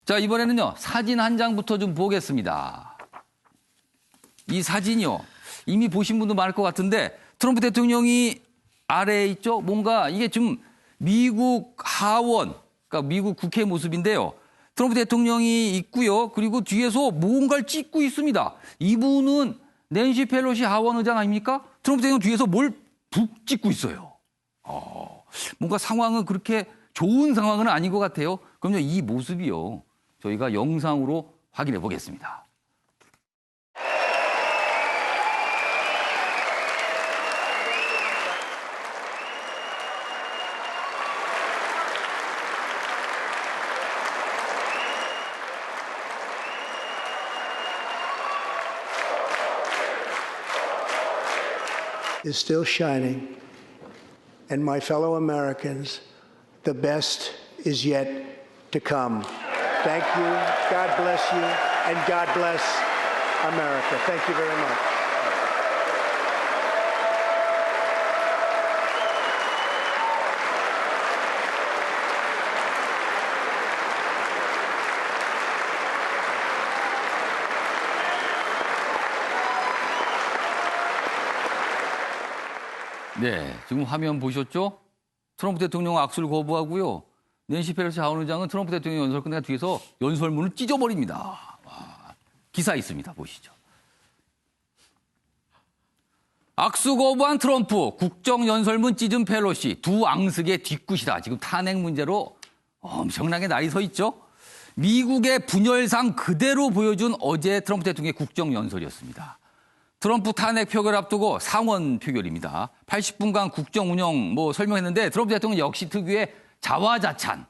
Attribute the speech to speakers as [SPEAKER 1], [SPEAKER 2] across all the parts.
[SPEAKER 1] 자, 이번에는요, 사진 한 장부터 좀 보겠습니다. 이 사진이요, 이미 보신 분도 많을 것 같은데 트럼프 대통령이 아래에 있죠? 뭔가 이게 좀 미국 하원, 그러니까 미국 국회 모습인데요. 트럼프 대통령이 있고요. 그리고 뒤에서 뭔가를 찍고 있습니다. 이분은 낸시 펠로시 하원 의장 아닙니까? 트럼프 대통령 뒤에서 뭘 북 찍고 있어요. 뭔가 상황은 그렇게 좋은 상황은 아닌 것 같아요. 그럼요, 이 모습이요, 저희가 영상으로 확인해 보겠습니다.
[SPEAKER 2] is still shining, and my fellow Americans, the best is yet to come. Thank you, God bless you, and God bless America. Thank you very much.
[SPEAKER 1] 네, 지금 화면 보셨죠? 트럼프 대통령 악수를 거부하고요. 낸시 펠로시 하원 의장은 트럼프 대통령 연설 끝내가 뒤에서 연설문을 찢어버립니다. 와, 기사 있습니다. 보시죠. 악수 거부한 트럼프, 국정연설문 찢은 펠로시, 두 앙숙의 뒤끝이다. 지금 탄핵 문제로 엄청나게 날이 서 있죠. 미국의 분열상 그대로 보여준 어제 트럼프 대통령의 국정연설이었습니다. 트럼프 탄핵 표결 앞두고 상원 표결입니다. 80분간 국정 운영 설명했는데 트럼프 대통령 역시 특유의 자화자찬,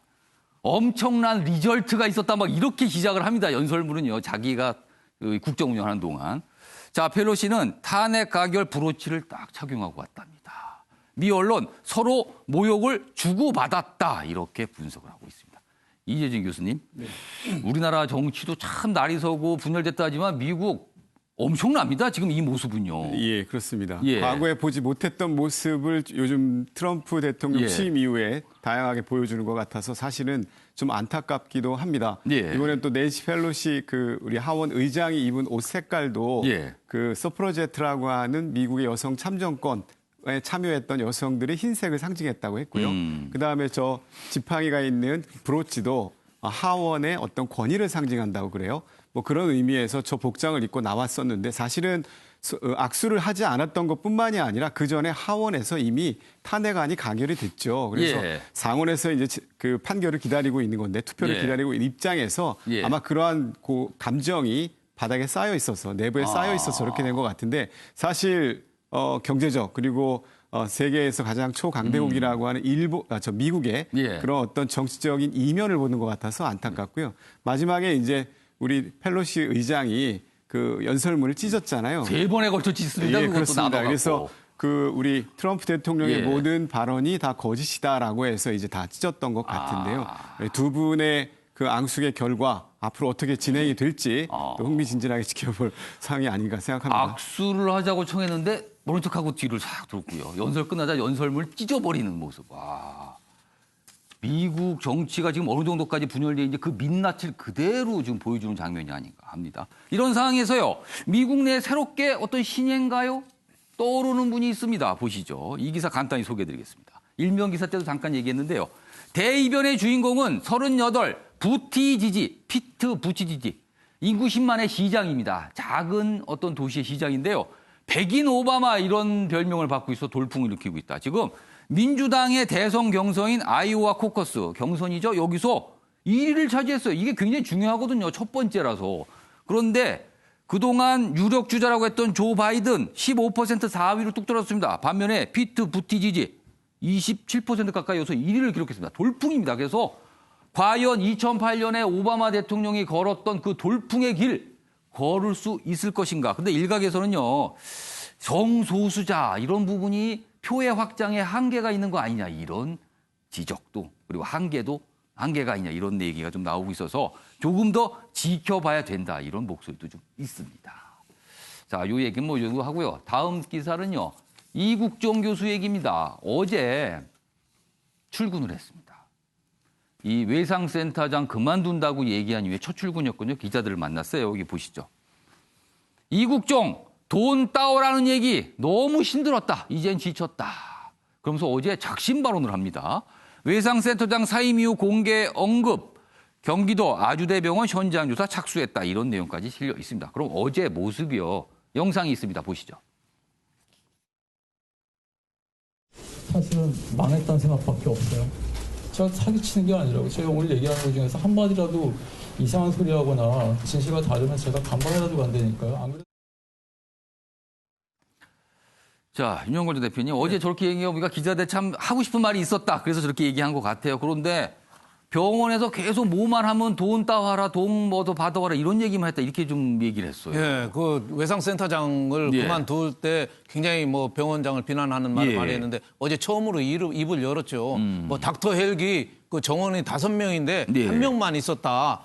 [SPEAKER 1] 엄청난 리절트가 있었다 막 이렇게 시작을 합니다. 연설문은요, 자기가 국정 운영하는 동안. 자, 펠로시는 탄핵 가결 브로치를 딱 착용하고 왔답니다. 미 언론 서로 모욕을 주고받았다 이렇게 분석을 하고 있습니다. 이재진 교수님, 네. 우리나라 정치도 참 날이 서고 분열됐다 하지만 미국 엄청납니다. 지금 이 모습은요.
[SPEAKER 3] 예, 그렇습니다.
[SPEAKER 1] 예.
[SPEAKER 3] 과거에 보지 못했던 모습을 요즘 트럼프 대통령
[SPEAKER 1] 예.
[SPEAKER 3] 취임 이후에 다양하게 보여주는 것 같아서 사실은 좀 안타깝기도 합니다.
[SPEAKER 1] 예.
[SPEAKER 3] 이번엔 또 낸시 펠로시 우리 하원 의장이 입은 옷 색깔도
[SPEAKER 1] 예.
[SPEAKER 3] 서프로제트라고 하는 미국의 여성 참정권에 참여했던 여성들의 흰색을 상징했다고 했고요. 그다음에 저 지팡이가 있는 브로치도 하원의 어떤 권위를 상징한다고 그래요. 그런 의미에서 저 복장을 입고 나왔었는데 사실은 악수를 하지 않았던 것뿐만이 아니라 그 전에 하원에서 이미 탄핵안이 가결이 됐죠. 그래서
[SPEAKER 1] 예.
[SPEAKER 3] 상원에서 이제 그 판결을 기다리고 있는 건데 투표를
[SPEAKER 1] 예.
[SPEAKER 3] 기다리고 있는 입장에서
[SPEAKER 1] 예.
[SPEAKER 3] 아마 그러한 감정이 바닥에 쌓여 있어서 내부에 쌓여 있어서 저렇게 된 것 같은데 사실 경제적 그리고 세계에서 가장 초강대국이라고 하는 미국의
[SPEAKER 1] 예.
[SPEAKER 3] 그런 어떤 정치적인 이면을 보는 것 같아서 안타깝고요. 마지막에 이제 우리 펠로시 의장이 그 연설문을 찢었잖아요.
[SPEAKER 1] 3번에 걸쳐 찢습니다.
[SPEAKER 3] 예, 그렇습니다. 그래서 우리 트럼프 대통령의
[SPEAKER 1] 예.
[SPEAKER 3] 모든 발언이 다 거짓이다라고 해서 이제 다 찢었던 것 같은데요. 두 분의 그 앙숙의 결과 앞으로 어떻게 진행이 될지 또 흥미진진하게 지켜볼 사항이 아닌가 생각합니다.
[SPEAKER 1] 악수를 하자고 청했는데 모른 척하고 뒤를 싹 돌고요. 연설 끝나자 연설문을 찢어버리는 모습. 와. 미국 정치가 지금 어느 정도까지 분열돼 있는지 그 민낯을 그대로 지금 보여주는 장면이 아닌가 합니다. 이런 상황에서요, 미국 내 새롭게 어떤 신예인가요? 떠오르는 분이 있습니다. 보시죠. 이 기사 간단히 소개해드리겠습니다. 일면 기사 때도 잠깐 얘기했는데요. 대이변의 주인공은 38 부티지지, 피트 부티지지, 인구 10만의 시장입니다. 작은 어떤 도시의 시장인데요. 백인 오바마 이런 별명을 받고 있어 돌풍을 일으키고 있다. 지금 민주당의 대선 경선인 아이오와 코커스 경선이죠. 여기서 1위를 차지했어요. 이게 굉장히 중요하거든요. 첫 번째라서. 그런데 그동안 유력 주자라고 했던 조 바이든 15% 4위로 뚝 떨어졌습니다. 반면에 피트 부티지지 27% 가까이여서 1위를 기록했습니다. 돌풍입니다. 그래서 과연 2008년에 오바마 대통령이 걸었던 그 돌풍의 길 걸을 수 있을 것인가. 근데 일각에서는요, 성소수자 이런 부분이 표의 확장에 한계가 있는 거 아니냐 이런 지적도 그리고 한계가 있냐 이런 얘기가 좀 나오고 있어서 조금 더 지켜봐야 된다 이런 목소리도 좀 있습니다. 자, 이 얘기는 이 정도 하고요. 다음 기사는요. 이국종 교수 얘기입니다. 어제 출근을 했습니다. 이 외상센터장 그만둔다고 얘기한 이후에 첫 출근이었거든요. 기자들을 만났어요. 여기 보시죠. 이국종 돈 따오라는 얘기 너무 힘들었다. 이젠 지쳤다. 그러면서 어제 작심 발언을 합니다. 외상센터장 사임 이후 공개 언급. 경기도 아주대병원 현장 조사 착수했다. 이런 내용까지 실려 있습니다. 그럼 어제 모습이요. 영상이 있습니다. 보시죠.
[SPEAKER 4] 사실은 망했다는 생각밖에 없어요. 제가 사기치는 게 아니라고. 제가 오늘 얘기하는 것 중에서 한마디라도 이상한 소리 하거나 진실과 다르면 제가 간발해가지고 안 되니까요. 안 그래도...
[SPEAKER 1] 자, 윤영걸 전 대표님. 어제 저렇게 얘기해보니까 기자들 참 하고 싶은 말이 있었다. 그래서 저렇게 얘기한 것 같아요. 그런데 병원에서 계속 뭐만 하면 돈 따와라, 돈 뭐 더 받아와라 이런 얘기만 했다. 이렇게 좀 얘기를 했어요.
[SPEAKER 5] 예, 그 외상센터장을
[SPEAKER 1] 예.
[SPEAKER 5] 그만둘 때 굉장히 뭐 병원장을 비난하는 말을
[SPEAKER 1] 예.
[SPEAKER 5] 많이 했는데 어제 처음으로 입을 열었죠. 뭐 닥터 헬기 그 정원이 5명인데
[SPEAKER 1] 예.
[SPEAKER 5] 한 명만 있었다.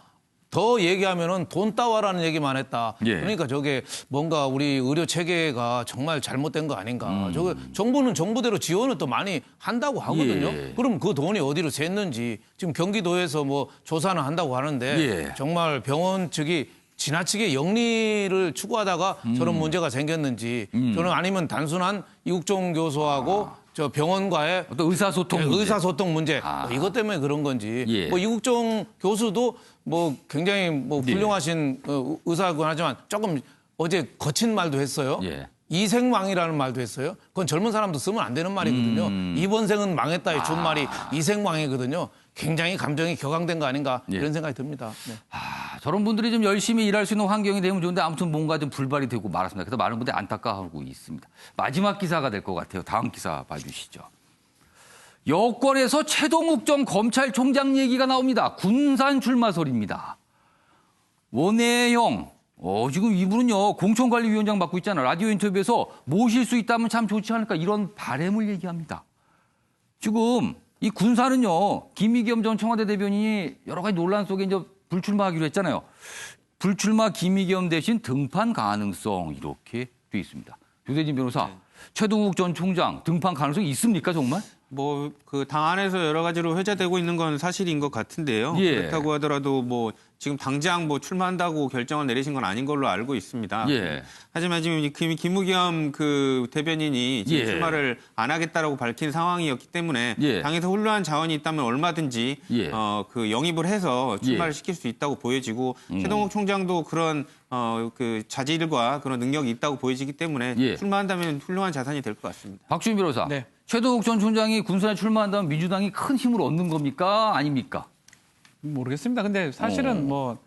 [SPEAKER 5] 더 얘기하면은 돈 따와라는 얘기만 했다.
[SPEAKER 1] 예.
[SPEAKER 5] 그러니까 저게 뭔가 우리 의료 체계가 정말 잘못된 거 아닌가. 저게 정부는 정부대로 지원을 또 많이 한다고 하거든요.
[SPEAKER 1] 예.
[SPEAKER 5] 그럼 그 돈이 어디로 샜는지 지금 경기도에서 뭐 조사는 한다고 하는데
[SPEAKER 1] 예.
[SPEAKER 5] 정말 병원 측이 지나치게 영리를 추구하다가 저런 문제가 생겼는지 저는 아니면 단순한 이국종 교수하고 저 병원과의
[SPEAKER 1] 어떤 의사소통 문제.
[SPEAKER 5] 의사소통 문제
[SPEAKER 1] 아.
[SPEAKER 5] 뭐 이것 때문에 그런 건지
[SPEAKER 1] 예.
[SPEAKER 5] 뭐 이국종 교수도 뭐 굉장히 뭐 훌륭하신 의사군 하지만 조금 어제 거친 말도 했어요.
[SPEAKER 1] 예.
[SPEAKER 5] 이생망이라는 말도 했어요. 그건 젊은 사람도 쓰면 안 되는 말이거든요. 이번 생은 망했다의 준말이 이생망이거든요. 굉장히 감정이 격앙된 거 아닌가
[SPEAKER 1] 예.
[SPEAKER 5] 이런 생각이 듭니다. 네.
[SPEAKER 1] 저런 분들이 좀 열심히 일할 수 있는 환경이 되면 좋은데 아무튼 뭔가 좀 불발이 되고 말았습니다. 그래서 많은 분들이 안타까워하고 있습니다. 마지막 기사가 될 것 같아요. 다음 기사 봐주시죠. 여권에서 최동욱 전 검찰총장 얘기가 나옵니다. 군산 출마설입니다. 원혜영, 지금 이분은요 공천관리위원장 맡고 있잖아요. 라디오 인터뷰에서 모실 수 있다면 참 좋지 않을까 이런 바람을 얘기합니다. 지금 이 군산은요 김의겸 전 청와대 대변인이 여러 가지 논란 속에 이제 불출마하기로 했잖아요. 불출마 김의겸 대신 등판 가능성 이렇게 돼 있습니다. 조대진 변호사, 최동욱 전 총장 등판 가능성이 있습니까 정말?
[SPEAKER 6] 뭐 그 당 안에서 여러 가지로 회자되고 있는 건 사실인 것 같은데요.
[SPEAKER 1] 예.
[SPEAKER 6] 그렇다고 하더라도 뭐 지금 당장 뭐 출마한다고 결정을 내리신 건 아닌 걸로 알고 있습니다.
[SPEAKER 1] 예.
[SPEAKER 6] 하지만 지금 김의겸 그 대변인이 지금
[SPEAKER 1] 예.
[SPEAKER 6] 출마를 안 하겠다라고 밝힌 상황이었기 때문에
[SPEAKER 1] 예.
[SPEAKER 6] 당에서 훌륭한 자원이 있다면 얼마든지
[SPEAKER 1] 예.
[SPEAKER 6] 그 영입을 해서 출마를 시킬 수 있다고 보여지고 최동욱 총장도 그런 그 자질과 그런 능력이 있다고 보여지기 때문에
[SPEAKER 1] 예.
[SPEAKER 6] 출마한다면 훌륭한 자산이 될 것 같습니다.
[SPEAKER 1] 박주민 변호사,
[SPEAKER 5] 네.
[SPEAKER 1] 최동욱 전 총장이 군산에 출마한다면 민주당이 큰 힘을 얻는 겁니까? 아닙니까?
[SPEAKER 4] 모르겠습니다. 근데 사실은 뭐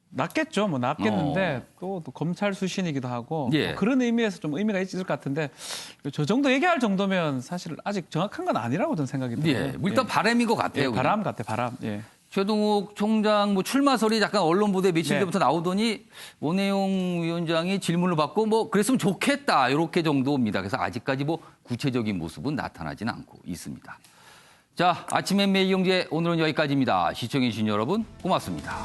[SPEAKER 4] 낫겠죠. 뭐 낫겠는데 또 검찰 출신이기도 하고
[SPEAKER 1] 예.
[SPEAKER 4] 뭐 그런 의미에서 좀 의미가 있을 것 같은데 저 정도 얘기할 정도면 사실 아직 정확한 건 아니라고 저는 생각이 들어요.
[SPEAKER 1] 예. 뭐 일단 바람인 것 같아요.
[SPEAKER 4] 예,
[SPEAKER 1] 그냥.
[SPEAKER 4] 바람 같아 바람. 예.
[SPEAKER 1] 최동욱 총장 뭐 출마설이 약간 언론 보도에 며칠
[SPEAKER 4] 네.
[SPEAKER 1] 전부터 나오더니 원혜영 위원장이 질문을 받고 뭐 그랬으면 좋겠다 이렇게 정도입니다. 그래서 아직까지 뭐 구체적인 모습은 나타나지는 않고 있습니다. 자, 아침엔 매일경제 오늘은 여기까지입니다. 시청해주신 여러분 고맙습니다.